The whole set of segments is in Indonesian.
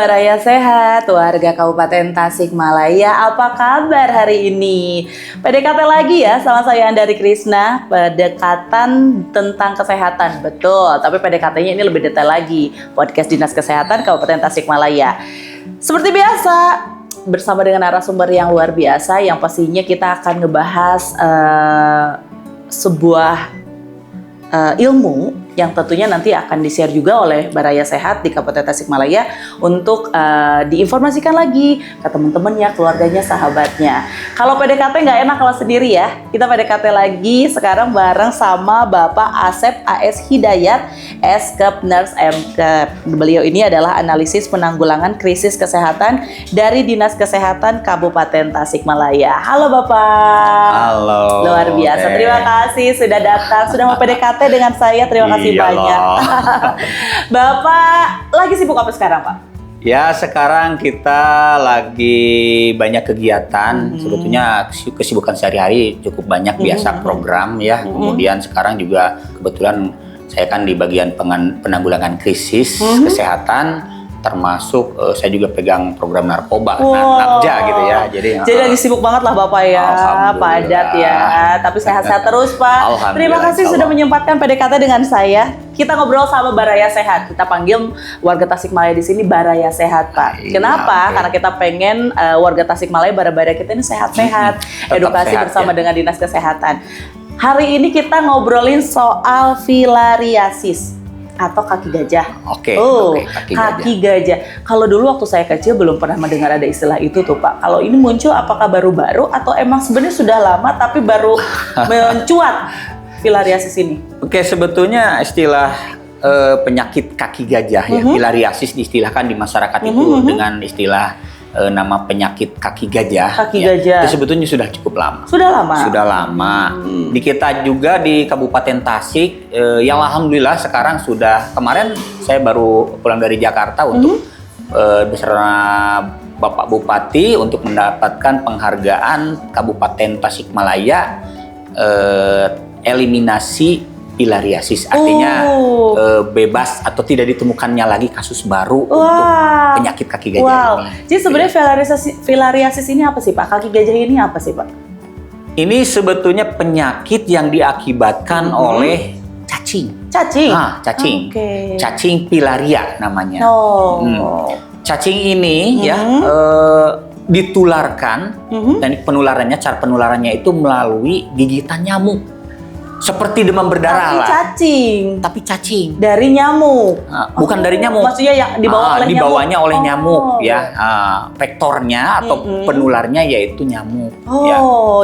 Baraya Sehat, warga Kabupaten Tasikmalaya. Apa kabar hari ini? PDKT lagi ya sama saya Andari Krisna, pendekatan tentang kesehatan. Betul, tapi PDKT-nya ini lebih detail lagi. Podcast Dinas Kesehatan Kabupaten Tasikmalaya. Seperti biasa, bersama dengan narasumber yang luar biasa, yang pastinya kita akan ngebahas sebuah ilmu yang tentunya nanti akan di-share juga oleh Baraya Sehat di Kabupaten Tasikmalaya untuk diinformasikan lagi ke teman-temannya, keluarganya, sahabatnya. Kalau PDKT nggak enak kalau sendiri ya. Kita PDKT lagi sekarang bareng sama Bapak Asep AS Hidayat, S-Kep Nurse M-Kep. Beliau ini adalah analisis penanggulangan krisis kesehatan dari Dinas Kesehatan Kabupaten Tasikmalaya. Halo Bapak. Halo. Luar biasa. Terima kasih sudah datang, sudah mau PDKT dengan saya. Terima kasih banyak. Bapak lagi sibuk apa sekarang, Pak? Ya, sekarang kita lagi banyak kegiatan. Sebetulnya kesibukan sehari-hari cukup banyak, biasa program ya. Kemudian sekarang juga kebetulan saya kan di bagian penanggulangan krisis kesehatan, termasuk saya juga pegang program narkoba, Nabja gitu ya. Jadi lagi sibuk banget lah Bapak ya, padat ya. Tapi sehat-sehat terus Pak. Terima kasih sudah menyempatkan PDKT dengan saya. Kita ngobrol sama Baraya Sehat. Kita panggil warga Tasikmalaya di sini Baraya Sehat Pak. Kenapa? Karena kita pengen warga Tasikmalaya, bara-bara kita ini sehat-sehat. Edukasi sehat, bersama dengan Dinas Kesehatan. Hari ini kita ngobrolin soal filariasis atau kaki gajah. Oke, kaki gajah. Kalau dulu waktu saya kecil belum pernah mendengar ada istilah itu tuh Pak. Kalau ini muncul apakah baru-baru atau emang sebenarnya sudah lama tapi baru mencuat filariasis ini? Oke, sebetulnya istilah penyakit kaki gajah ya, filariasis diistilahkan di masyarakat itu dengan istilah nama penyakit kaki gajah. Kaki gajah. Itu sebetulnya sudah cukup lama. Sudah lama? Sudah lama. Di kita juga di Kabupaten Tasik, yang alhamdulillah sekarang sudah, kemarin saya baru pulang dari Jakarta untuk bersama Bapak Bupati untuk mendapatkan penghargaan Kabupaten Tasikmalaya eliminasi filariasis, artinya bebas atau tidak ditemukannya lagi kasus baru untuk penyakit kaki gajah ini. Jadi sebenarnya filariasis ini apa sih Pak? Kaki gajah ini apa sih Pak? Ini sebetulnya penyakit yang diakibatkan oleh cacing. Cacing? Cacing. Cacing filaria namanya. Cacing ini ditularkan, dan cara penularannya itu melalui gigitan nyamuk. Seperti demam berdarah lah. Tapi cacing. Dari nyamuk. Bukan dari nyamuk. Maksudnya yang dibawanya oleh nyamuk ya. Vektornya atau penularnya yaitu nyamuk.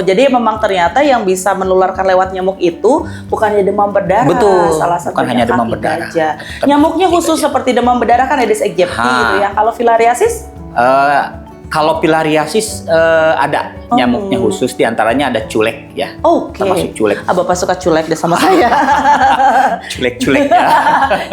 Jadi memang ternyata yang bisa menularkan lewat nyamuk itu bukannya demam berdarah. Betul. Salah satunya bukan hanya demam berdarah. Nyamuknya khusus seperti demam berdarah kan Aedes aegypti gitu ya. Kalau filariasis? Kalau filariasis ada nyamuknya khusus, diantaranya ada culek ya. Termasuk culek. Bapak suka culek deh sama saya. Culek ya.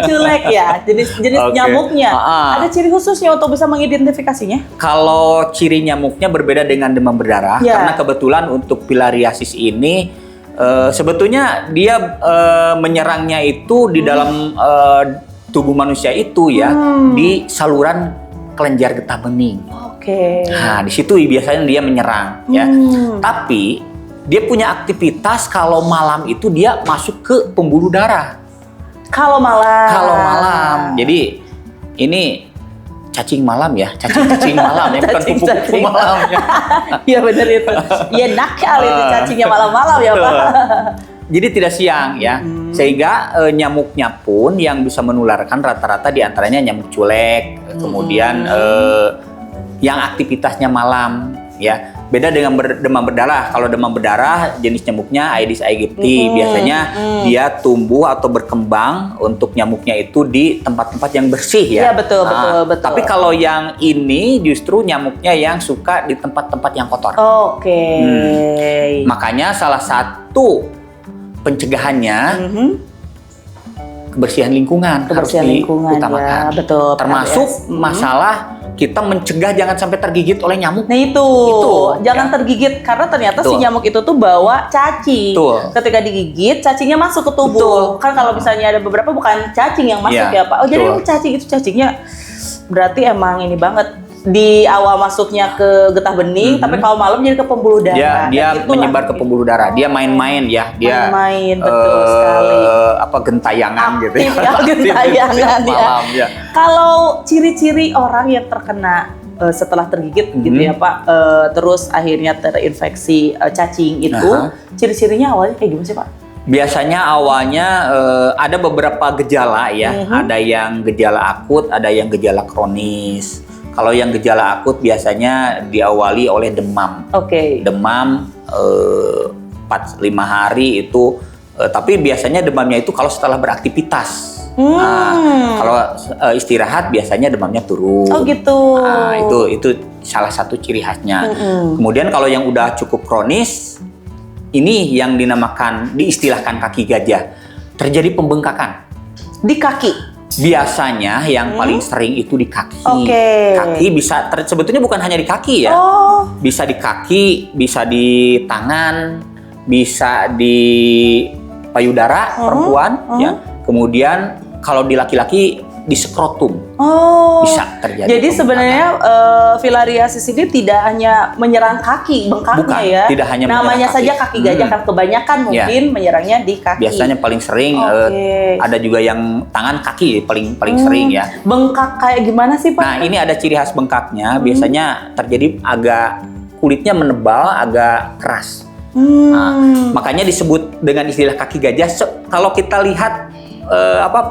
Culek ya, jenis nyamuknya. Ada ciri khususnya untuk bisa mengidentifikasinya? Kalau ciri nyamuknya berbeda dengan demam berdarah, karena kebetulan untuk filariasis ini sebetulnya dia menyerangnya itu di dalam tubuh manusia itu ya, di saluran kelenjar getah bening. Nah, di situ biasanya dia menyerang ya. Tapi dia punya aktivitas kalau malam itu dia masuk ke pembuluh darah. Kalau malam. Jadi ini cacing malam ya, cacing malam ya, bukan kupu-kupu malam ya. Iya benar itu. Iya nakal itu cacingnya malam-malam ya Pak. Jadi tidak siang ya, sehingga nyamuknya pun yang bisa menularkan rata-rata diantaranya nyamuk culek, kemudian yang aktivitasnya malam ya. Beda dengan demam berdarah. Kalau demam berdarah jenis nyamuknya Aedes aegypti, biasanya dia tumbuh atau berkembang untuk nyamuknya itu di tempat-tempat yang bersih ya. Iya betul. Tapi kalau yang ini justru nyamuknya yang suka di tempat-tempat yang kotor. Makanya salah satu pencegahannya kebersihan lingkungan harus diutamakan. Ya, betul. Termasuk masalah kita mencegah jangan sampai tergigit oleh nyamuk. Nah itu jangan tergigit karena ternyata si nyamuk itu tuh bawa cacing. Ketika digigit, cacingnya masuk ke tubuh. Kan kalau misalnya ada beberapa bukan cacing yang masuk ya Pak. Jadi cacing itu cacingnya berarti emang ini banget. Di awal masuknya ke getah bening, tapi kalau malam jadi ke pembuluh darah. Dia menyebar ke pembuluh darah. Dia main-main ya. Dia main, betul sekali. Gentayangan gitu ya. Gentayangan ya. Malam ya. Kalau ciri-ciri orang yang terkena setelah tergigit gitu ya Pak, terus akhirnya terinfeksi cacing itu, ciri-cirinya awalnya kayak gimana sih Pak? Biasanya awalnya ada beberapa gejala ya. Ada yang gejala akut, ada yang gejala kronis. Kalau yang gejala akut biasanya diawali oleh demam. Demam 4-5 hari itu, tapi biasanya demamnya itu kalau setelah beraktivitas. Kalau istirahat biasanya demamnya turun. Oh gitu. Itu salah satu ciri khasnya. Kemudian kalau yang udah cukup kronis, ini yang diistilahkan kaki gajah. Terjadi pembengkakan di kaki. Biasanya yang paling sering itu di kaki. Kaki bisa sebetulnya bukan hanya di kaki ya. Bisa di kaki, bisa di tangan, bisa di payudara perempuan ya. Kemudian kalau di laki-laki di skrotum. Bisa terjadi. Jadi sebenarnya filariasis ini tidak hanya menyerang kaki, bengkaknya ya. Tidak hanya namanya saja kaki gajah, kan kebanyakan mungkin menyerangnya di kaki. Biasanya paling sering ada juga yang tangan, kaki paling sering ya. Bengkak kayak gimana sih Pak? Nah, ini ada ciri khas bengkaknya, biasanya terjadi agak kulitnya menebal, agak keras. Makanya disebut dengan istilah kaki gajah. Kalau kita lihat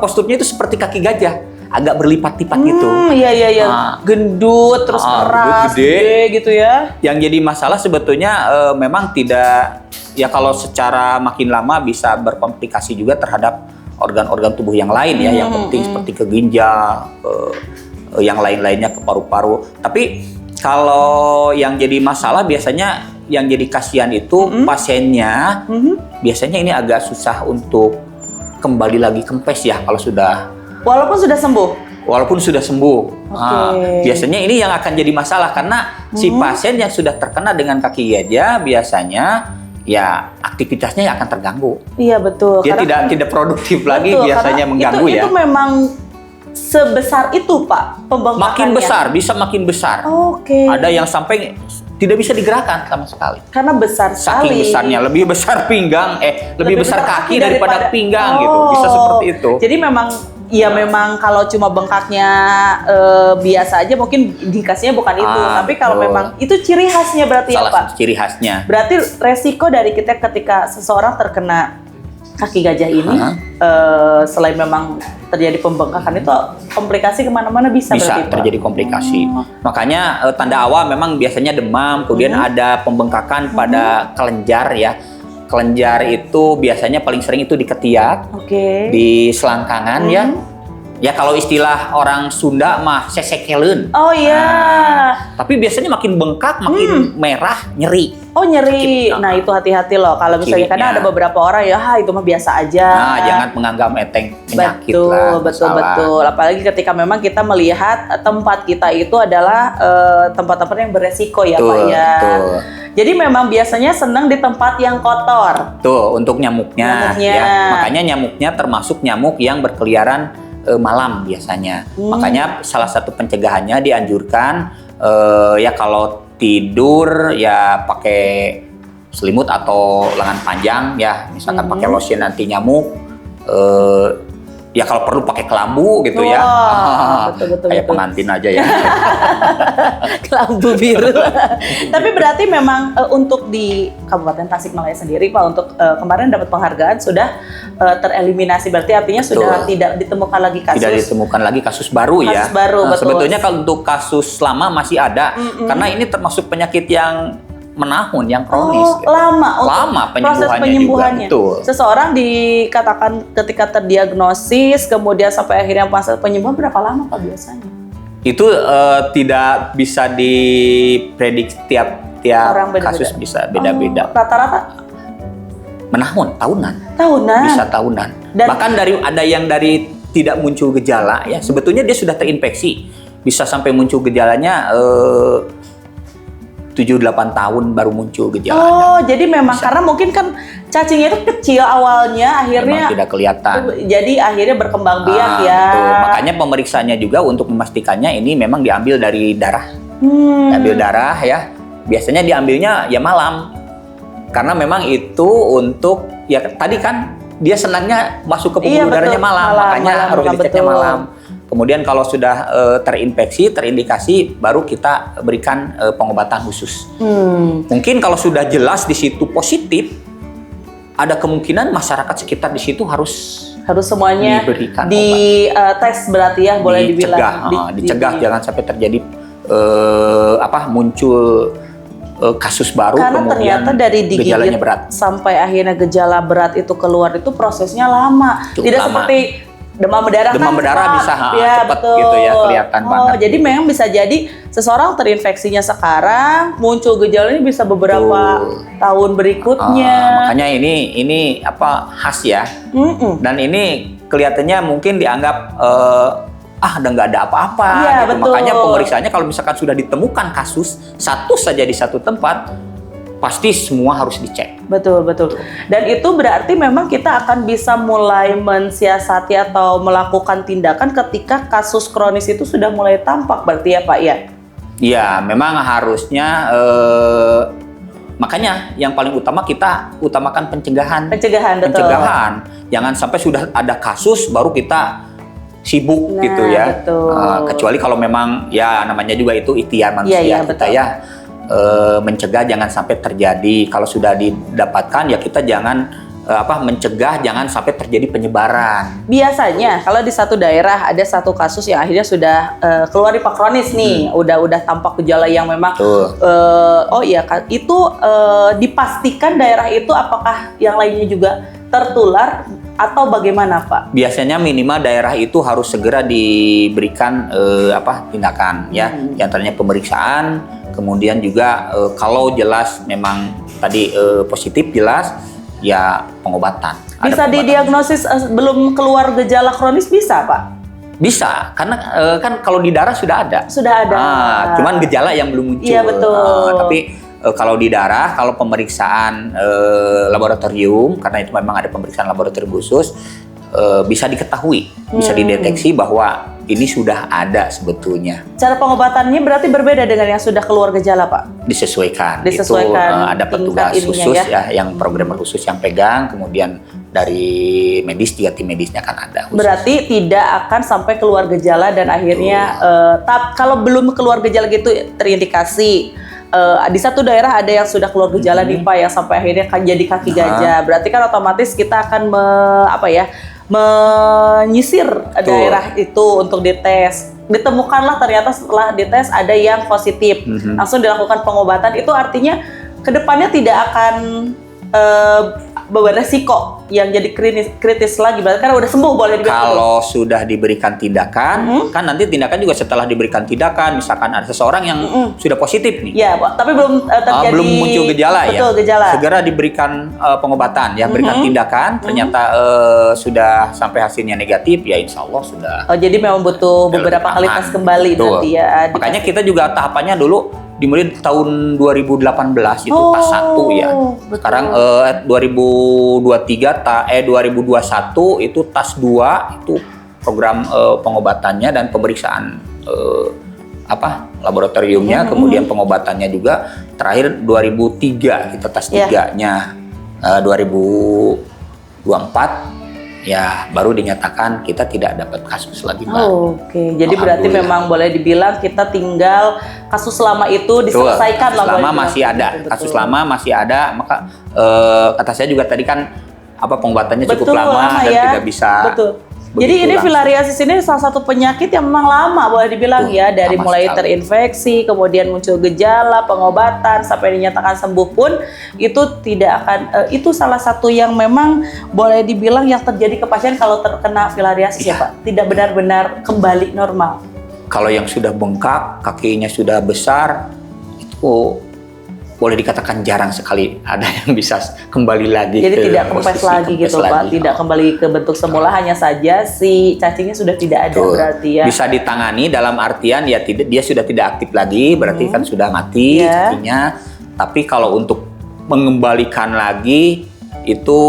posturnya itu seperti kaki gajah, agak berlipat-lipat gitu. Iya. Gendut, terus keras, gede gitu ya. Yang jadi masalah sebetulnya memang tidak, ya kalau secara makin lama bisa berkomplikasi juga terhadap organ-organ tubuh yang lain ya, yang penting seperti ke ginjal, yang lain-lainnya ke paru-paru. Tapi kalau yang jadi masalah biasanya yang jadi kasihan itu pasiennya, biasanya ini agak susah untuk kembali lagi kempes ya kalau sudah. Walaupun sudah sembuh? Walaupun sudah sembuh. Biasanya ini yang akan jadi masalah karena si pasien yang sudah terkena dengan kaki gajah biasanya ya aktivitasnya akan terganggu. Iya betul. Dia tidak produktif lagi, biasanya mengganggu ya. Itu memang sebesar itu Pak pembengkakannya? Makin besar, bisa makin besar. Ada yang sampai tidak bisa digerakkan sama sekali. Karena besar sekali. Saking besarnya, lebih besar pinggang, lebih besar kaki daripada pinggang gitu. Bisa seperti itu. Jadi memang memang kalau cuma bengkaknya biasa aja mungkin indikasinya bukan itu. Tapi kalau memang itu ciri khasnya berarti ya Pak? Salah satu ciri khasnya. Berarti resiko dari kita ketika seseorang terkena kaki gajah ini, selain memang terjadi pembengkakan itu komplikasi kemana-mana bisa berarti, terjadi komplikasi. Makanya tanda awal memang biasanya demam, kemudian ada pembengkakan pada kelenjar ya. Kelenjar itu biasanya paling sering itu di ketiak, di selangkangan ya. Ya kalau istilah orang Sunda mah sesekeleun. Oh iya. Tapi biasanya makin bengkak, makin merah, nyeri. Oh nyeri. Nah itu hati-hati loh. Kalau misalnya karena ada beberapa orang ya, itu mah biasa aja. Nah jangan menganggap enteng penyakit lah. Betul. Apalagi ketika memang kita melihat tempat kita itu adalah tempat-tempat yang beresiko ya Pak ya. Betul. Jadi memang biasanya senang di tempat yang kotor. Tuh untuk nyamuknya. Ya. Makanya nyamuknya termasuk nyamuk yang berkeliaran malam biasanya. Makanya salah satu pencegahannya dianjurkan ya kalau tidur ya pakai selimut atau lengan panjang ya, misalkan pakai lotion anti nyamuk. Ya kalau perlu pakai kelambu gitu ya. Betul, kayak pengantin aja ya. Kelambu biru. Tapi berarti memang untuk di Kabupaten Tasikmalaya sendiri Pak, untuk kemarin dapat penghargaan sudah tereliminasi, berarti artinya sudah tidak ditemukan lagi kasus. Tidak ditemukan lagi kasus baru ya. Kasus baru, betul. Sebetulnya kalau untuk kasus lama masih ada, karena ini termasuk penyakit yang menahun, yang kronis. Lama penyembuhannya juga. Seseorang dikatakan ketika terdiagnosis, kemudian sampai akhirnya masa penyembuhan berapa lama Pak biasanya? Itu tidak bisa diprediksi tiap orang kasus bisa beda-beda. Rata-rata? Menahun, tahunan. Bisa tahunan. Bahkan ada yang dari tidak muncul gejala ya, sebetulnya dia sudah terinfeksi. Bisa sampai muncul gejalanya 7-8 tahun baru muncul gejalanya. Oh, jadi memang Bisa. karena mungkin kan cacingnya itu kecil awalnya, akhirnya Memang tidak kelihatan. jadi akhirnya berkembang biak ya. Betul. Makanya pemeriksaannya juga untuk memastikannya ini memang diambil dari darah. Diambil darah ya. Biasanya diambilnya ya malam. Karena memang itu untuk ya tadi kan dia senangnya masuk ke pembuluh darahnya malam, makanya harus diceknya malam. Kemudian kalau sudah terinfeksi, terindikasi, baru kita berikan pengobatan khusus. Mungkin kalau sudah jelas di situ positif, ada kemungkinan masyarakat sekitar di situ harus semuanya diberikan di tes berarti ya, boleh dibilang dicegah jangan sampai terjadi muncul kasus baru, karena kemudian ternyata dari gejalanya digigit berat sampai akhirnya gejala berat itu keluar itu prosesnya lama. Cukup Tidak lama. seperti demam berdarah Demam berdarah bisa ya, cepat betul. gitu ya, kelihatan banget. Jadi memang bisa jadi seseorang terinfeksinya sekarang muncul gejalanya bisa beberapa tahun berikutnya. Makanya ini khas ya. Dan ini kelihatannya mungkin dianggap udah nggak ada apa-apa. Iya, Gitu. betul. Makanya pemeriksaannya kalau misalkan sudah ditemukan kasus satu saja di satu tempat, pasti semua harus dicek. Betul. Dan itu berarti memang kita akan bisa mulai mensiasati atau melakukan tindakan ketika kasus kronis itu sudah mulai tampak berarti ya Pak ya? Iya, memang harusnya makanya yang paling utama kita utamakan pencegahan. Betul. Jangan sampai sudah ada kasus baru kita sibuk Nah, gitu ya. betul. Kecuali kalau memang ya namanya juga itu ikhtiar manusia Iya, kita betul. ya. Mencegah jangan sampai terjadi. Kalau sudah didapatkan ya kita jangan mencegah jangan sampai terjadi penyebaran. Biasanya kalau di satu daerah ada satu kasus yang akhirnya sudah keluar di kronis nih, udah tampak gejala yang memang itu dipastikan daerah itu apakah yang lainnya juga tertular atau bagaimana Pak? Biasanya minimal daerah itu harus segera diberikan tindakan ya, di antaranya pemeriksaan, kemudian juga kalau jelas memang tadi positif jelas ya pengobatan. Bisa didiagnosis belum keluar gejala kronis bisa Pak? Bisa, karena kan kalau di darah sudah ada. Sudah ada. Cuman gejala yang belum muncul. Iya betul. Tapi kalau di darah, kalau pemeriksaan laboratorium, karena itu memang ada pemeriksaan laboratorium khusus, bisa diketahui, bisa dideteksi bahwa ini sudah ada sebetulnya. Cara pengobatannya berarti berbeda dengan yang sudah keluar gejala Pak? Disesuaikan. Itu Disesuaikan ada petugas khusus ya, yang programmer khusus yang pegang, kemudian dari medis juga tim medisnya kan ada. Khusus. Berarti tidak akan sampai keluar gejala dan akhirnya kalau belum keluar gejala gitu terindikasi. Di satu daerah ada yang sudah keluar gejala nih Pak yang sampai akhirnya kan jadi kaki gajah. Berarti kan otomatis kita akan menyisir daerah itu untuk dites. Ditemukanlah ternyata setelah dites ada yang positif. Langsung dilakukan pengobatan, itu artinya kedepannya tidak akan beresiko yang jadi kritis lagi. Berarti kan udah sembuh boleh dibilang. Kalau sudah diberikan tindakan, kan nanti tindakan juga setelah diberikan tindakan, misalkan ada seseorang yang sudah positif nih. Ya, tapi belum terjadi. Belum muncul gejala betul, ya. Gejala. Segera diberikan pengobatan, ya berikan tindakan. Ternyata sudah sampai hasilnya negatif, ya insya Allah sudah. Oh, jadi memang butuh beberapa kali tes kembali nanti ya. Makanya kita juga tahapannya dulu dimulai tahun 2018 itu tas 1 ya. Betul. Sekarang 2021 itu tas 2 itu program pengobatannya dan pemeriksaan laboratoriumnya, kemudian pengobatannya juga terakhir 2003 kita tas 3-nya. 2024 ya baru dinyatakan kita tidak dapat kasus lagi Mbak. Oke. Jadi berarti memang boleh dibilang kita tinggal kasus lama itu diselesaikan lah. Kasus lama masih ada. Kasus lama masih ada, maka kata saya juga tadi kan pengobatannya cukup lama dan tidak bisa. Betul. Jadi ini filariasis ini salah satu penyakit yang memang lama boleh dibilang dari mulai terinfeksi, kemudian muncul gejala, pengobatan sampai dinyatakan sembuh pun itu tidak akan itu salah satu yang memang boleh dibilang yang terjadi ke pasien kalau terkena filariasis ya Pak, tidak benar-benar kembali normal. Kalau yang sudah bengkak, kakinya sudah besar, itu boleh dikatakan jarang sekali ada yang bisa kembali lagi. Jadi tidak kempes posisi lagi kempes gitu Pak, lagi. tidak kembali ke bentuk semula, hanya saja si cacingnya sudah tidak ada. Betul. Berarti ya. Bisa ditangani dalam artian ya dia sudah tidak aktif lagi, berarti kan sudah mati Iya. cacingnya. Tapi kalau untuk mengembalikan lagi itu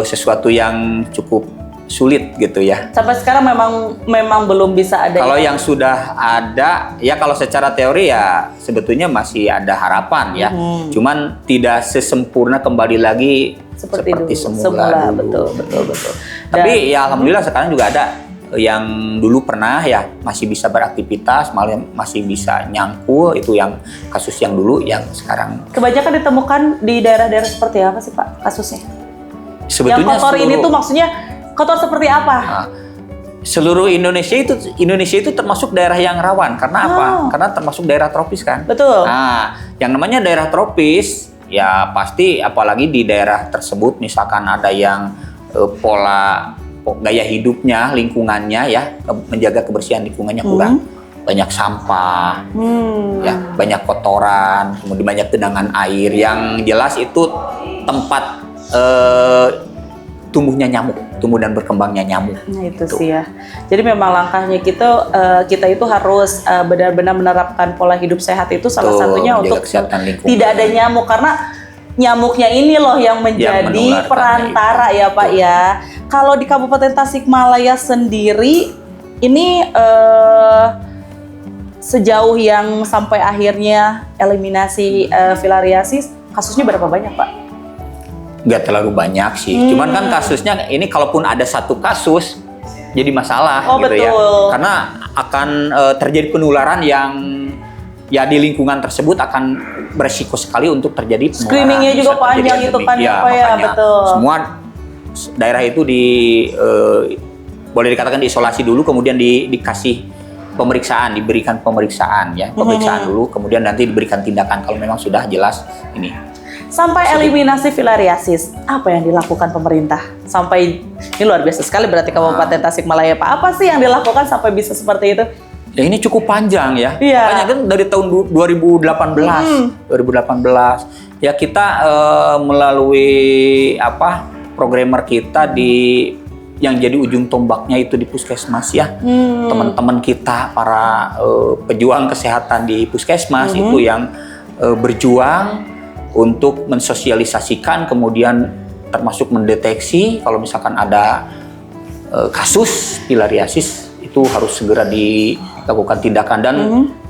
sesuatu yang cukup sulit gitu ya. Sampai sekarang memang belum bisa ada. Kalau yang sudah ada, ya kalau secara teori ya sebetulnya masih ada harapan ya. Cuman tidak sesempurna kembali lagi seperti semula dulu. Betul. Tapi ya alhamdulillah sekarang juga ada yang dulu pernah ya masih bisa beraktivitas, malah masih bisa nyangkul, itu yang kasus yang dulu, yang sekarang. Kebanyakan ditemukan di daerah-daerah seperti apa sih Pak kasusnya? Sebetulnya yang kotor ini tuh maksudnya kotor seperti apa? Nah, seluruh Indonesia itu termasuk daerah yang rawan. Karena apa? Karena termasuk daerah tropis kan. Betul. Nah, yang namanya daerah tropis ya pasti, apalagi di daerah tersebut misalkan ada yang pola gaya hidupnya, lingkungannya ya, menjaga kebersihan lingkungannya kurang. Banyak sampah, ya, banyak kotoran, kemudian banyak genangan air. Yang jelas itu tempat tumbuh dan berkembangnya nyamuk. Nah itu sih ya. Jadi memang langkahnya kita itu harus benar-benar menerapkan pola hidup sehat itu salah satunya untuk tidak ada nyamuk, karena nyamuknya ini loh yang menjadi perantara ya Pak ya. Kalau di Kabupaten Tasikmalaya sendiri ini sejauh yang sampai akhirnya eliminasi filariasis, kasusnya berapa banyak Pak? Nggak terlalu banyak sih. Cuman kan kasusnya ini kalaupun ada satu kasus jadi masalah gitu ya. Karena akan terjadi penularan yang ya di lingkungan tersebut akan beresiko sekali untuk terjadi penularan. Screeningnya juga panjang itu kan ya Pak ya, betul. Semua daerah itu boleh dikatakan diisolasi dulu, kemudian dikasih diberikan pemeriksaan ya. Pemeriksaan dulu, kemudian nanti diberikan tindakan kalau memang sudah jelas ini. Sampai eliminasi filariasis, apa yang dilakukan pemerintah? Sampai, ini luar biasa sekali berarti Kabupaten Tasikmalaya Pak. Apa sih yang dilakukan sampai bisa seperti itu? Ya ini cukup panjang ya. Iya. Makanya kan dari tahun 2018 ya kita melalui programmer kita yang jadi ujung tombaknya itu di puskesmas ya. Teman-teman kita para pejuang kesehatan di puskesmas itu yang berjuang untuk mensosialisasikan, kemudian termasuk mendeteksi kalau misalkan ada kasus filariasis itu harus segera dilakukan tindakan dan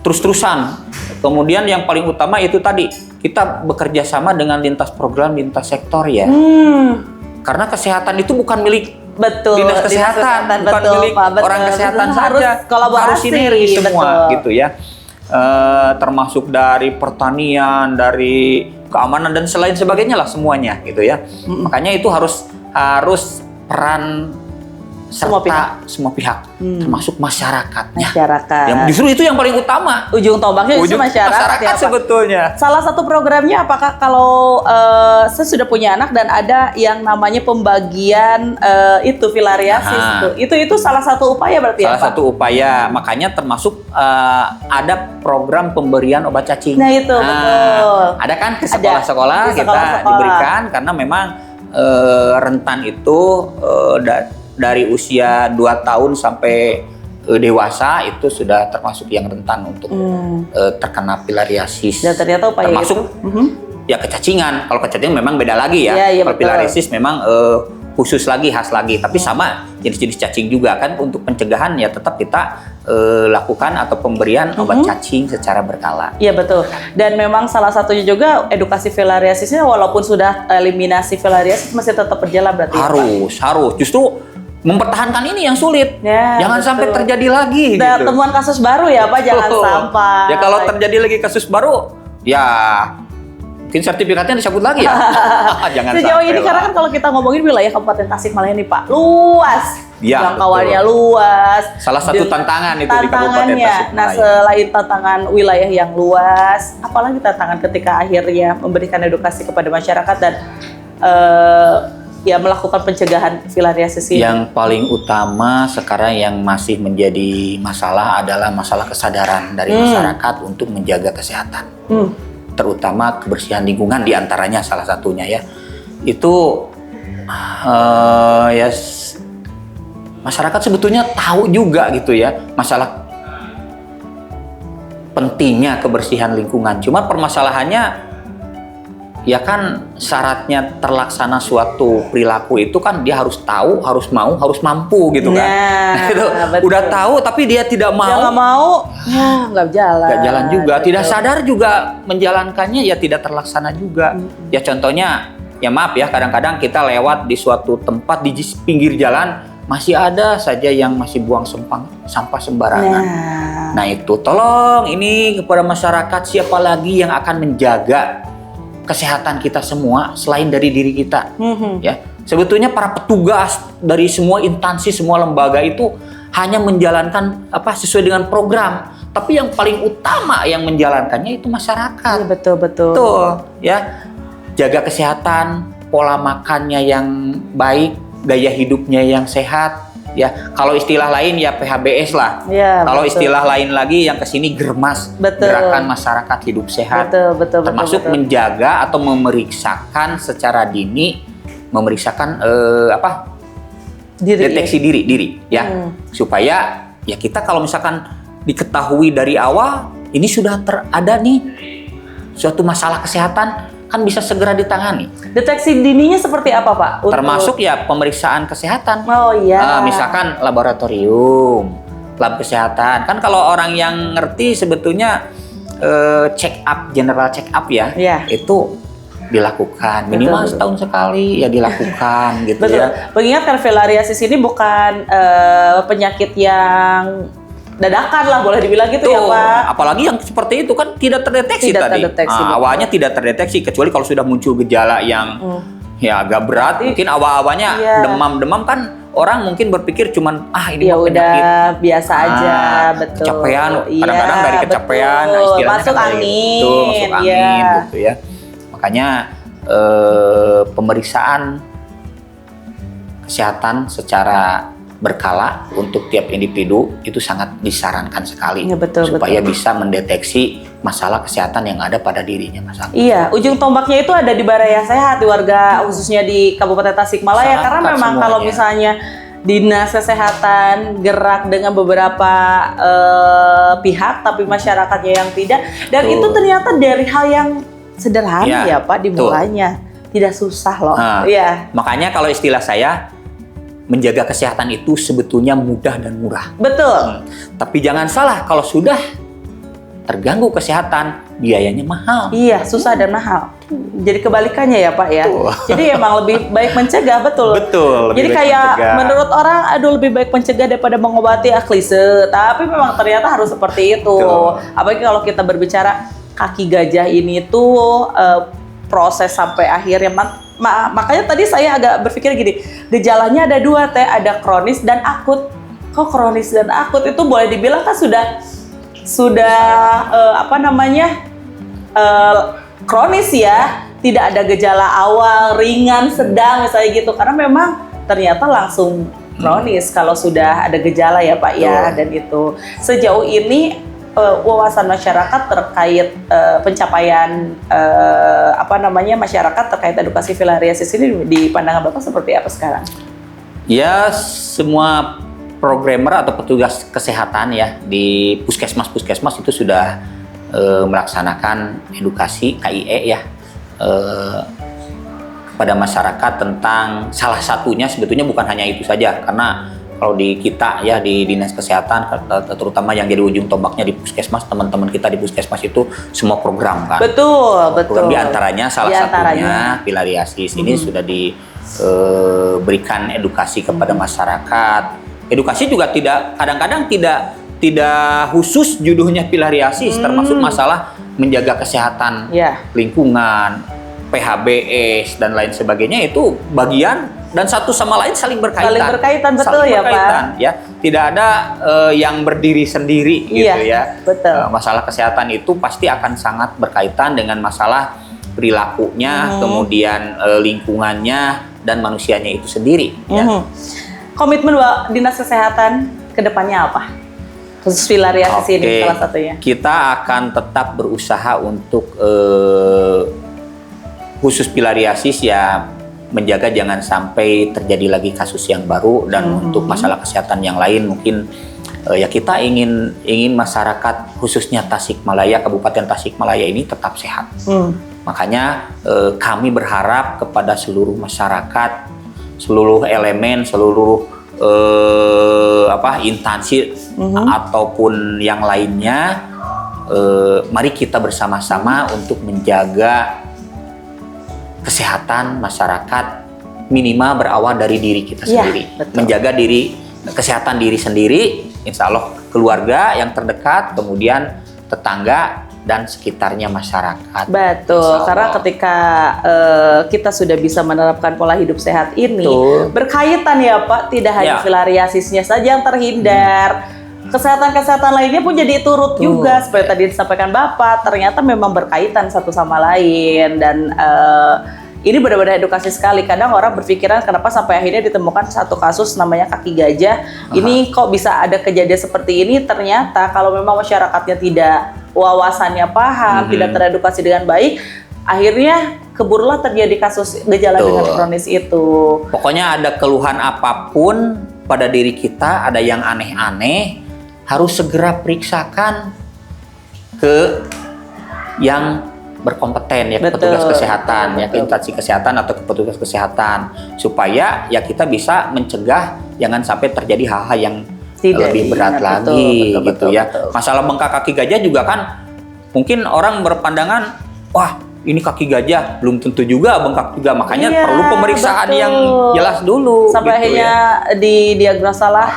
terus-terusan. Kemudian yang paling utama itu tadi kita bekerja sama dengan lintas program, lintas sektor ya. Karena kesehatan itu bukan milik dinas kesehatan, bukan milik orang kesehatan saja, harus sinergi semua gitu ya. Termasuk dari pertanian, dari keamanan dan selain sebagainya lah semuanya gitu ya. Makanya itu harus peran semua pihak termasuk masyarakatnya. Yang justru itu yang paling utama. Ujung tombaknya itu masyarakat ya, sebetulnya. Salah satu programnya apakah kalau saya sudah punya anak dan ada yang namanya pembagian itu filariasis itu salah satu upaya berarti ya Pak? Salah satu upaya, makanya termasuk ada program pemberian obat cacing. Nah itu betul. Ada kan ke sekolah-sekolah kita diberikan karena memang rentan itu dari usia 2 tahun sampai dewasa itu sudah termasuk yang rentan untuk terkena filariasis. Dan ternyata upaya termasuk ya kecacingan. Kalau kecacingan memang beda lagi ya. Kalau filariasis memang khusus lagi, khas lagi. Tapi sama jenis-jenis cacing juga kan, untuk pencegahan ya tetap kita lakukan atau pemberian obat cacing secara berkala. Iya betul. Dan memang salah satunya juga edukasi filariasisnya, walaupun sudah eliminasi filariasis masih tetap berjalan berarti. Harus. Justru mempertahankan ini yang sulit. Ya, jangan sampai terjadi lagi. Dan temuan kasus baru ya Pak, jangan sampai. Ya kalau terjadi lagi kasus baru, ya mungkin sertifikatnya dicabut lagi ya. Jangan sejauh ini karena kan kalau kita ngomongin wilayah Kabupaten Tasikmalaya nih Pak, luas. Ya, jangkauannya luas. Salah satu tantangan itu di Kabupaten Tasikmalaya. Nah, selain tantangan wilayah yang luas, apalagi tantangan ketika akhirnya memberikan edukasi kepada masyarakat dan ya melakukan pencegahan filariasis ini? Yang paling utama sekarang yang masih menjadi masalah adalah masalah kesadaran dari masyarakat untuk menjaga kesehatan. terutama kebersihan lingkungan diantaranya salah satunya ya. Itu masyarakat sebetulnya tahu juga gitu ya masalah pentingnya kebersihan lingkungan. Cuma permasalahannya ya kan syaratnya terlaksana suatu perilaku itu kan dia harus tahu, harus mau, harus mampu gitu kan. Gitu. Udah tahu tapi dia tidak mau. Dia nggak mau, ya nggak jalan. Nggak jalan juga, gitu. tidak sadar juga menjalankannya ya tidak terlaksana juga. Ya contohnya, ya maaf ya kadang-kadang kita lewat di suatu tempat di pinggir jalan masih ada saja yang masih buang sampah sembarangan. Nah itu tolong ini kepada masyarakat, siapa lagi yang akan menjaga kesehatan kita semua selain dari diri kita. Ya sebetulnya para petugas dari semua instansi, semua lembaga itu hanya menjalankan sesuai dengan program, tapi yang paling utama yang menjalankannya itu masyarakat. Betul. Tuh ya, jaga kesehatan, pola makannya yang baik, gaya hidupnya yang sehat. Ya, kalau istilah lain ya PHBS lah. Ya, kalau istilah lain lagi yang kesini GERMAS, Gerakan Masyarakat Hidup Sehat. Betul, termasuk menjaga atau memeriksakan secara dini, memeriksakan deteksi diri ya, supaya ya kita kalau misalkan diketahui dari awal ini sudah ada nih suatu masalah kesehatan, kan bisa segera ditangani. Deteksi dininya seperti apa, Pak? Termasuk ya pemeriksaan kesehatan. Oh iya. Misalkan laboratorium, lab kesehatan. Kan kalau orang yang ngerti sebetulnya check up, general check up ya, itu dilakukan minimal setahun sekali ya dilakukan gitu. Betul. Ya. Mengingat kan filariasis ini bukan penyakit yang dadakan lah, boleh dibilang gitu. Tuh, ya Pak. Apalagi yang seperti itu kan tidak terdeteksi tadi. Awalnya tidak terdeteksi kecuali kalau sudah muncul gejala yang ya agak berat. Mungkin awal-awalnya demam-demam kan orang mungkin berpikir cuman ini ya udah biasa aja, betul. Kecapean, kadang-kadang dari kecapean, istilahnya masuk kan angin, masuk angin gitu ya. Makanya pemeriksaan kesehatan secara berkala untuk tiap individu itu sangat disarankan sekali ya, supaya bisa mendeteksi masalah kesehatan yang ada pada dirinya, Mas Agus. Iya, ujung tombaknya itu ada di Baraya Sehat, di warga khususnya di Kabupaten Tasikmalaya. Karena memang semuanya. Kalau misalnya Dinas Kesehatan gerak dengan beberapa pihak, tapi masyarakatnya yang tidak, dan itu ternyata dari hal yang sederhana ya Pak dimulainya, tidak susah loh. Makanya kalau istilah saya, menjaga kesehatan itu sebetulnya mudah dan murah. Betul. Tapi jangan salah, kalau sudah terganggu kesehatan, biayanya mahal. Iya, susah dan mahal. Jadi kebalikannya ya Pak ya. Jadi emang lebih baik mencegah, betul. Betul. Jadi kayak mencegah. Menurut orang, lebih baik mencegah daripada mengobati, klise. Tapi memang ternyata harus seperti itu. Apalagi kalau kita berbicara kaki gajah ini tuh proses sampai akhirnya. Makanya tadi saya agak berpikir gini, gejalanya ada dua ada kronis dan akut. Kok kronis dan akut itu boleh dibilang kan sudah kronis ya, tidak ada gejala awal, ringan, sedang misalnya gitu. Karena memang ternyata langsung kronis kalau sudah ada gejala ya Pak ya. Dan itu sejauh ini wawasan masyarakat terkait pencapaian masyarakat terkait edukasi filariasis ini di pandangan Bapak seperti apa sekarang? Ya, semua programmer atau petugas kesehatan ya di puskesmas itu sudah melaksanakan edukasi KIE ya kepada masyarakat tentang salah satunya sebetulnya bukan hanya itu saja, karena kalau di kita ya di Dinas Kesehatan terutama yang jadi ujung tombaknya di puskesmas, teman-teman kita di puskesmas itu semua program kan. Betul. Di antaranya salah satunya filariasis ini sudah diberikan edukasi kepada masyarakat. Edukasi juga kadang-kadang tidak khusus judulnya filariasis, termasuk masalah menjaga kesehatan lingkungan, PHBS dan lain sebagainya, itu bagian dan satu sama lain saling berkaitan. Betul ya Pak. Ya, tidak ada yang berdiri sendiri gitu ya. Betul. Masalah kesehatan itu pasti akan sangat berkaitan dengan masalah perilakunya, kemudian lingkungannya dan manusianya itu sendiri. Ya. Komitmen Dinas Kesehatan ke depannya apa? Khusus filariasis ini Oke. salah satunya. Kita akan tetap berusaha untuk khusus filariasis ya, menjaga jangan sampai terjadi lagi kasus yang baru. Dan untuk masalah kesehatan yang lain mungkin ya kita ingin masyarakat khususnya Tasikmalaya, Kabupaten Tasikmalaya ini tetap sehat. Makanya kami berharap kepada seluruh masyarakat, seluruh elemen, seluruh instansi ataupun yang lainnya, mari kita bersama-sama untuk menjaga kesehatan masyarakat, minimal berawal dari diri kita sendiri. Betul. Menjaga kesehatan diri sendiri, insya Allah keluarga yang terdekat, kemudian tetangga dan sekitarnya masyarakat. Betul, karena ketika kita sudah bisa menerapkan pola hidup sehat ini, berkaitan ya Pak, tidak hanya filariasisnya saja yang terhindar, kesehatan-kesehatan lainnya pun jadi turut juga. Seperti tadi disampaikan Bapak, ternyata memang berkaitan satu sama lain. Dan ini benar-benar edukasi sekali. Kadang orang berpikiran kenapa sampai akhirnya ditemukan satu kasus namanya kaki gajah. Ini kok bisa ada kejadian seperti ini? Ternyata kalau memang masyarakatnya tidak wawasannya paham, tidak teredukasi dengan baik, akhirnya keburulah terjadi kasus gejala dengan kronis itu. Pokoknya ada keluhan apapun pada diri kita, ada yang aneh-aneh, harus segera periksakan ke yang berkompeten ya, ke petugas kesehatan, ya, ke instansi kesehatan atau ke petugas kesehatan, supaya ya kita bisa mencegah jangan sampai terjadi hal-hal yang lebih berat lagi, gitu ya. Masalah bengkak kaki gajah juga kan mungkin orang berpandangan, wah ini kaki gajah, belum tentu juga bengkak juga, makanya perlu pemeriksaan yang jelas dulu. Sampai gitu akhirnya didiagnosalah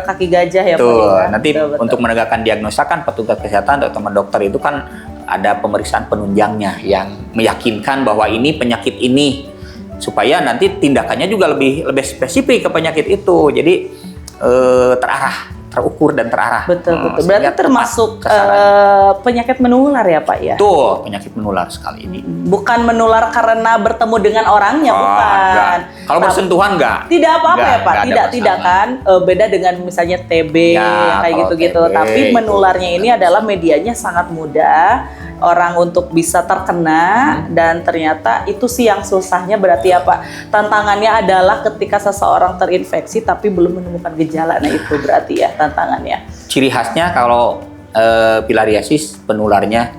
kaki gajah ya Pak. Ya? Nanti untuk menegakkan diagnosa kan petugas kesehatan atau teman dokter itu kan ada pemeriksaan penunjangnya yang meyakinkan bahwa ini penyakit ini, supaya nanti tindakannya juga lebih spesifik ke penyakit itu. Jadi terarah, terukur dan terarah. Betul. Berarti termasuk penyakit menular ya Pak ya? Tuh, penyakit menular sekali ini. Bukan menular karena bertemu dengan orangnya, bukan. Kalau bersentuhan enggak? Tidak apa-apa ya Pak, tidak kan. Beda dengan misalnya TB kayak gitu-gitu. Tapi menularnya ini adalah medianya sangat mudah. Orang untuk bisa terkena, dan ternyata itu sih yang susahnya berarti ya Pak. Tantangannya adalah ketika seseorang terinfeksi tapi belum menemukan gejala. Nah itu berarti ya tantangannya. Ciri khasnya kalau filariasis penularnya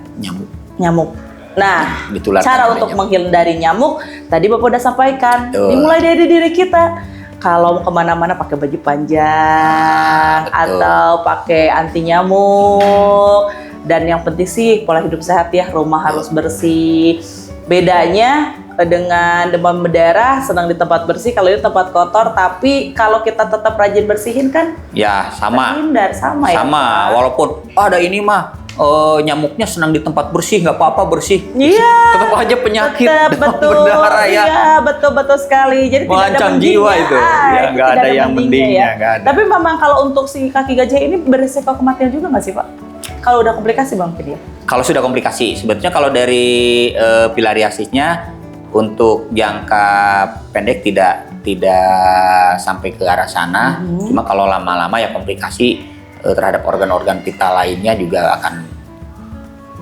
nyamuk. Nah, cara untuk menghindari nyamuk tadi Bapak udah sampaikan. Dimulai dari diri kita. Kalau kemana-mana pakai baju panjang atau pakai anti nyamuk. Dan yang penting sih pola hidup sehat ya, rumah harus bersih. Bedanya dengan demam berdarah senang di tempat bersih, kalau ini tempat kotor, tapi kalau kita tetap rajin bersihin kan ya sama. Terhindar, sama ya. Sama, walaupun ada ini mah nyamuknya senang di tempat bersih, nggak apa-apa bersih. Iya. Tetap aja penyakit demam berdarah ya. Iya, betul sekali. Jadi mengancam jiwa itu. Ya, nggak ada yang mendingnya, nggak ada. Tapi memang kalau untuk si kaki gajah ini berisiko kematian juga nggak sih Pak? Kalau udah komplikasi Bang Fidi? Kalau sudah komplikasi, sebetulnya kalau dari filariasisnya untuk jangka pendek tidak sampai ke arah sana. Cuma kalau lama-lama ya komplikasi terhadap organ-organ vital lainnya juga akan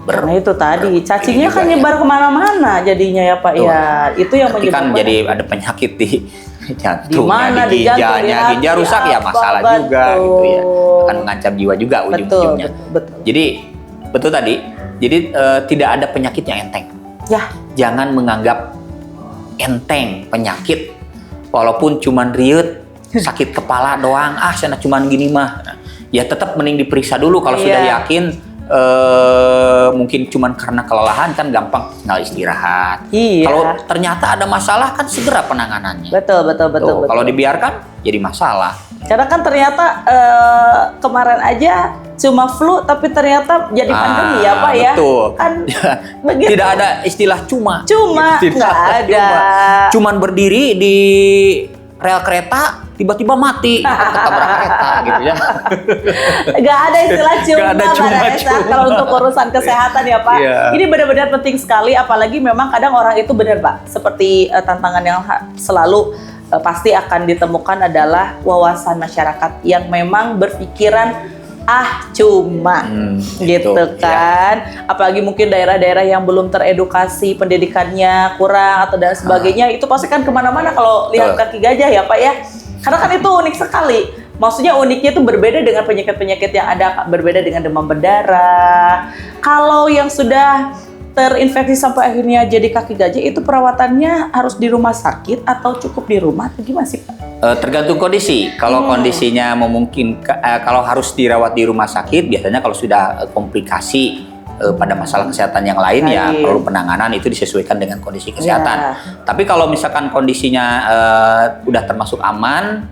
Nah itu tadi, cacingnya kan nyebar kemana-mana jadinya ya Pak ya. Itu yang menyebabkan kan jadi ada penyakit di jantungnya, di ginjalnya, ginjal rusak ya masalah juga gitu ya, akan mengancam jiwa juga ujung-ujungnya. Jadi betul tadi, jadi tidak ada penyakit yang enteng. Ya. Jangan menganggap enteng penyakit, walaupun cuman riut, sakit kepala doang, sana cuman gini mah. Ya tetap mending diperiksa dulu kalau sudah yakin. Mungkin cuman karena kelelahan kan gampang tinggal istirahat. Kalau ternyata ada masalah kan segera penanganannya. Betul. Kalau dibiarkan jadi masalah. Karena kan ternyata kemarin aja cuma flu tapi ternyata jadi pandemi ya Pak ya. Betul. Kan begitu. Tidak ada istilah cuma. Nggak ada. Cuman berdiri di rel kereta tiba-tiba mati ketabrak kereta gitu ya. Gak ada istilah cuma kalau untuk urusan kesehatan ya Pak. Ini benar-benar penting sekali, apalagi memang kadang orang itu benar Pak, seperti tantangan yang selalu pasti akan ditemukan adalah wawasan masyarakat yang memang berpikiran cuma gitu kan. Apalagi mungkin daerah-daerah yang belum teredukasi, pendidikannya kurang atau dan sebagainya, itu pasti kan kemana-mana kalau lihat kaki gajah ya Pak ya. Karena kan itu unik sekali. Maksudnya uniknya itu berbeda dengan penyakit-penyakit yang ada, berbeda dengan demam berdarah. Kalau yang sudah terinfeksi sampai akhirnya jadi kaki gajah, itu perawatannya harus di rumah sakit atau cukup di rumah atau gimana sih Pak? Tergantung kondisi. Kalau kondisinya memungkinkan, kalau harus dirawat di rumah sakit, biasanya kalau sudah komplikasi pada masalah kesehatan yang lain ya perlu penanganan, itu disesuaikan dengan kondisi kesehatan. Tapi kalau misalkan kondisinya udah termasuk aman,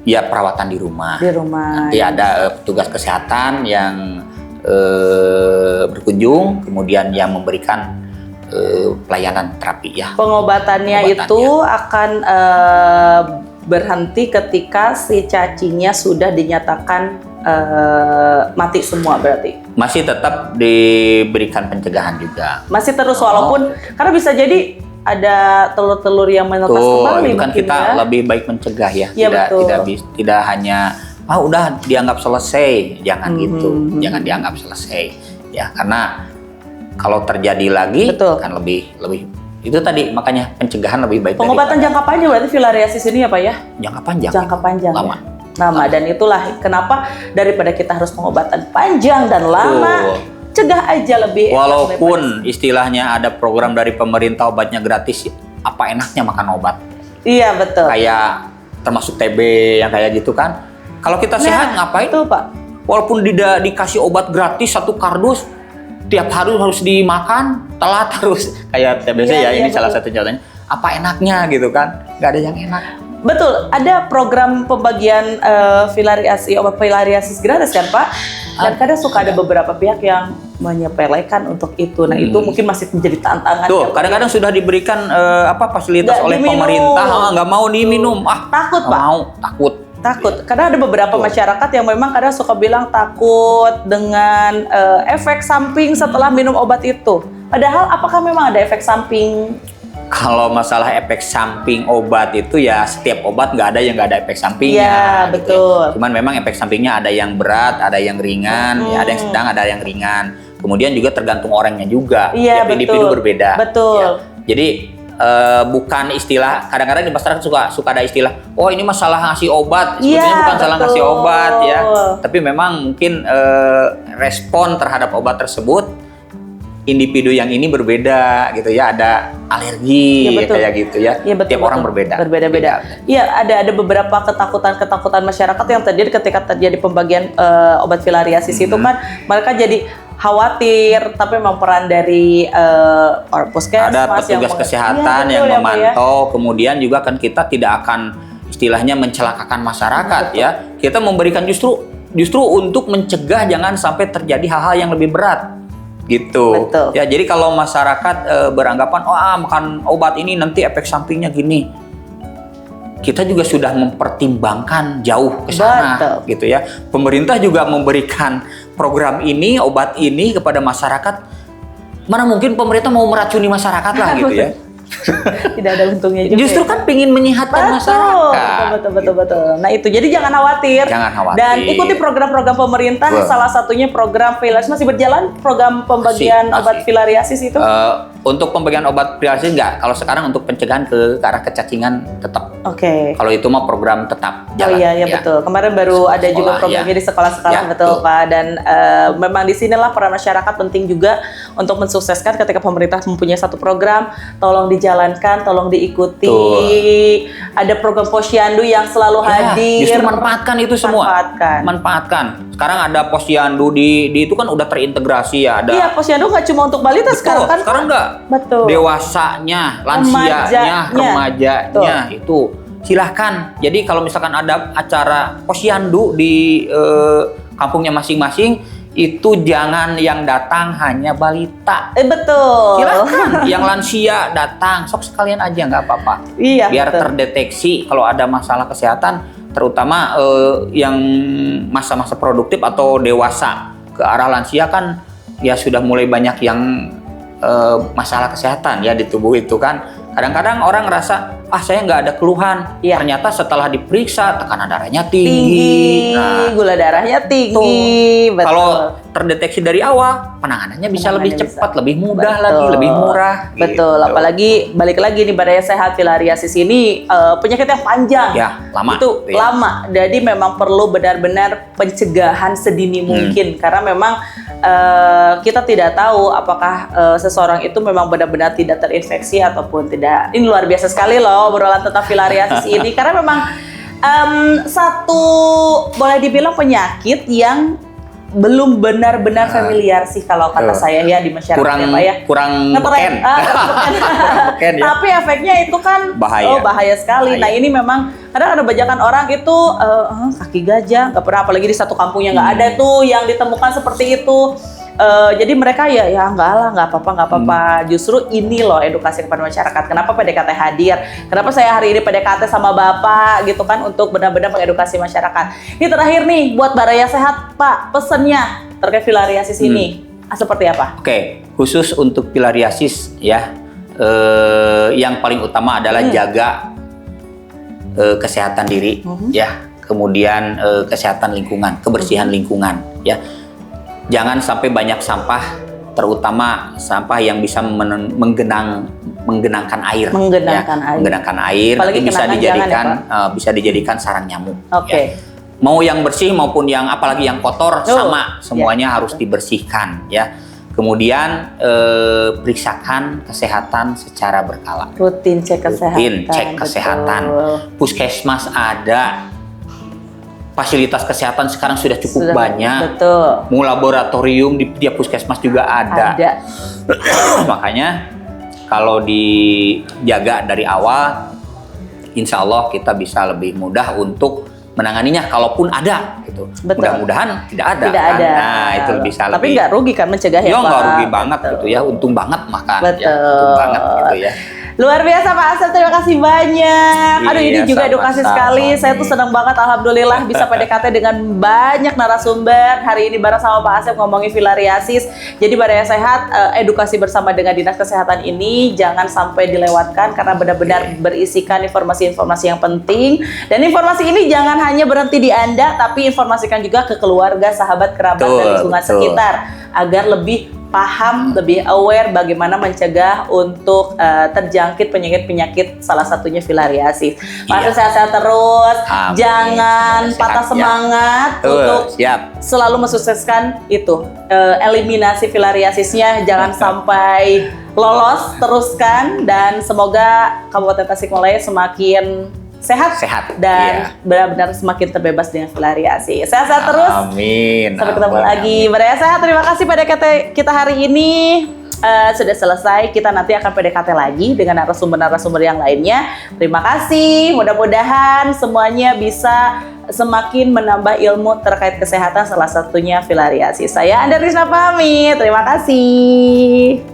ya perawatan di rumah. Di rumah. Nanti ada petugas kesehatan yang berkunjung, kemudian yang memberikan pelayanan terapi ya. Pengobatannya itu akan berhenti ketika si cacinya sudah dinyatakan mati semua berarti? Masih tetap diberikan pencegahan juga. Masih terus walaupun karena bisa jadi ada telur-telur yang menetas kembali. Itu kan kita lebih baik mencegah ya. Tidak hanya udah dianggap selesai, jangan gitu, jangan dianggap selesai ya, karena kalau terjadi lagi kan lebih itu tadi, makanya pencegahan lebih baik. Pengobatan jangka panjang berarti filariasis ini ya Pak ya? Jangka panjang lama. Dan itulah kenapa daripada kita harus pengobatan panjang dan lama, cegah aja lebih. Walaupun istilahnya ada program dari pemerintah obatnya gratis, apa enaknya makan obat? Iya betul. Kayak termasuk TB yang kayak gitu kan. Kalau kita sehat ngapain? Itu Pak. Walaupun tidak dikasih obat gratis 1 kardus, tiap hari harus dimakan, telat terus. Kayak TBC ini salah satu contohnya. Apa enaknya gitu kan? Gak ada yang enak. Betul, ada program pembagian filariasi, obat filariasis gratis kan Pak? Dan kadang suka ada beberapa pihak yang menyepelekan untuk itu. Nah itu mungkin masih menjadi tantangan. Tuh, kadang-kadang sudah diberikan fasilitas oleh pemerintah, nggak mau diminum. Takut Pak? Takut, karena ada beberapa masyarakat yang memang kadang suka bilang takut dengan efek samping setelah minum obat itu. Padahal apakah memang ada efek samping? Kalau masalah efek samping obat itu ya setiap obat nggak ada yang nggak ada efek sampingnya. Iya betul. Gitu. Cuman memang efek sampingnya ada yang berat, ada yang ringan, ya, ada yang sedang, ada yang ringan. Kemudian juga tergantung orangnya juga. Iya betul. Individu berbeda. Betul. Ya. Jadi bukan istilah, kadang-kadang di masyarakat suka ada istilah, oh ini masalah ngasih obat, sebetulnya bukan salah ngasih obat ya, tapi memang mungkin respon terhadap obat tersebut individu yang ini berbeda gitu ya, ada alergi kayak gitu ya, tiap orang berbeda-beda. Iya, ada beberapa ketakutan masyarakat yang terjadi ketika terjadi pembagian obat filariasis itu kan, mereka jadi khawatir, tapi memang peran dari puskesmas, ada petugas kesehatan yang memantau, kemudian juga kan kita tidak akan istilahnya mencelakakan masyarakat ya, kita memberikan justru untuk mencegah jangan sampai terjadi hal-hal yang lebih berat gitu. Ya, jadi kalau masyarakat beranggapan makan obat ini nanti efek sampingnya gini, kita juga sudah mempertimbangkan jauh ke sana gitu ya. Pemerintah juga memberikan program ini, obat ini kepada masyarakat. Mana mungkin pemerintah mau meracuni masyarakat lah gitu ya. Tidak ada untungnya juga. Justru kan pingin menyehatkan masyarakat. Betul. Nah itu, jadi jangan khawatir. Dan ikuti program-program pemerintah. Salah satunya program filariasis. Masih berjalan program pembagian obat filariasis itu? Untuk pembagian obat filariasis enggak. Kalau sekarang untuk pencegahan ke arah kecacingan tetap. Kalau itu mah program tetap jalan. Iya betul. Kemarin baru ada juga programnya di sekolah-sekolah, betul Pak. Dan memang di sinilah peran masyarakat penting juga untuk mensukseskan ketika pemerintah mempunyai satu program, tolong dijalankan, tolong diikuti. Ada program posyandu yang selalu hadir. Justru manfaatkan itu semua. Manfaatkan. Sekarang ada posyandu di itu kan udah terintegrasi ya. Iya, posyandu nggak cuma untuk balita sekarang kan. Sekarang enggak. Betul. Dewasanya, lansianya, remajanya itu silahkan. Jadi kalau misalkan ada acara posyandu di kampungnya masing-masing, itu jangan yang datang hanya balita. Betul. Silahkan yang lansia datang, sok sekalian aja nggak apa-apa. Iya. Biar terdeteksi kalau ada masalah kesehatan, terutama yang masa-masa produktif atau dewasa ke arah lansia kan ya sudah mulai banyak yang masalah kesehatan ya di tubuh itu kan. Kadang-kadang orang ngerasa saya nggak ada keluhan. Iya. Ternyata setelah diperiksa tekanan darahnya Tinggi, Nah, gula darahnya tinggi. Betul. kalau terdeteksi dari awal, penanganannya bisa lebih Penanganannya cepat, lebih mudah Betul. lagi, lebih murah. Betul, gitu. apalagi balik lagi nih Baraya Sehat filariasis ini penyakit yang panjang. Ya, lama. Itu Ya. lama. Jadi memang perlu benar-benar pencegahan sedini mungkin karena memang kita tidak tahu apakah seseorang itu memang benar-benar tidak terinfeksi ataupun tidak. Ini luar biasa sekali loh obrolan tentang filariasis ini karena memang satu boleh dibilang penyakit yang belum benar-benar familiar sih kalau kata saya ya di masyarakat ya Pak ya. kurang Ngetren. beken. Beken, ya. Tapi efeknya itu kan Bahaya. bahaya sekali. Bahaya. Nah ini memang kadang ada bajakan orang itu kaki gajah nggak pernah, apalagi di satu kampung yang nggak ada tuh yang ditemukan seperti itu. Jadi mereka ya nggak apa-apa. Justru ini loh edukasi kepada masyarakat. Kenapa PDKT hadir? Kenapa saya hari ini PDKT sama Bapak gitu kan untuk benar-benar mengedukasi masyarakat. Ini terakhir nih buat Baraya Sehat Pak, pesennya terkait filariasis ini seperti apa? Oke, khusus untuk filariasis ya, yang paling utama adalah jaga kesehatan diri ya, kemudian kesehatan lingkungan, kebersihan lingkungan ya. Jangan sampai banyak sampah, terutama sampah yang bisa menggenangkan air. Menggenangkan air. Apalagi Nanti bisa kenangan dijadikan jangan, bisa dijadikan sarang nyamuk. Oke. Ya. Mau yang bersih maupun yang apalagi yang kotor sama, semuanya harus dibersihkan ya. Kemudian periksakan kesehatan secara berkala. Rutin cek kesehatan. Rutin cek kesehatan. Puskesmas ada. Fasilitas kesehatan sekarang sudah cukup banyak. Betul. Mau laboratorium di tiap puskesmas juga ada. Makanya kalau dijaga dari awal, insya Allah kita bisa lebih mudah untuk menanganinya. Kalaupun ada, gitu. Mudah-mudahan tidak ada. Tidak kan? ada. Nah itu bisa lebih. Tapi nggak rugi kan mencegah ya Pak? Nggak rugi banget gitu ya. Untung banget makan. Betul. Ya, untung banget gitu ya. Luar biasa Pak Asep, terima kasih banyak. Aduh ini juga edukasi sekali. Saya tuh senang banget, alhamdulillah bisa PDKT dengan banyak narasumber. Hari ini bareng sama Pak Asep ngomongin filariasis. Jadi Baraya Sehat edukasi bersama dengan Dinas Kesehatan ini jangan sampai dilewatkan karena benar-benar berisikan informasi-informasi yang penting. Dan informasi ini jangan hanya berhenti di Anda, tapi informasikan juga ke keluarga, sahabat, kerabat, dan lingkungan sekitar agar lebih paham, lebih aware bagaimana mencegah untuk terjangkit penyakit-penyakit salah satunya filariasis. Pak sehat-sehat terus, Amin. Jangan patah semangat untuk selalu mensukseskan itu eliminasi filariasisnya, jangan sampai lolos, teruskan dan semoga Kabupaten Tasikmalaya semakin sehat dan benar-benar semakin terbebas dengan filariasis. Sehat-sehat terus. Amin. Sampai ketemu lagi. Baraya Sehat, terima kasih PDKT kita hari ini. Sudah selesai, kita nanti akan PDKT lagi dengan narasumber-narasumber yang lainnya. Terima kasih, mudah-mudahan semuanya bisa semakin menambah ilmu terkait kesehatan, salah satunya filariasis. Saya Anda Rizna pamit, terima kasih.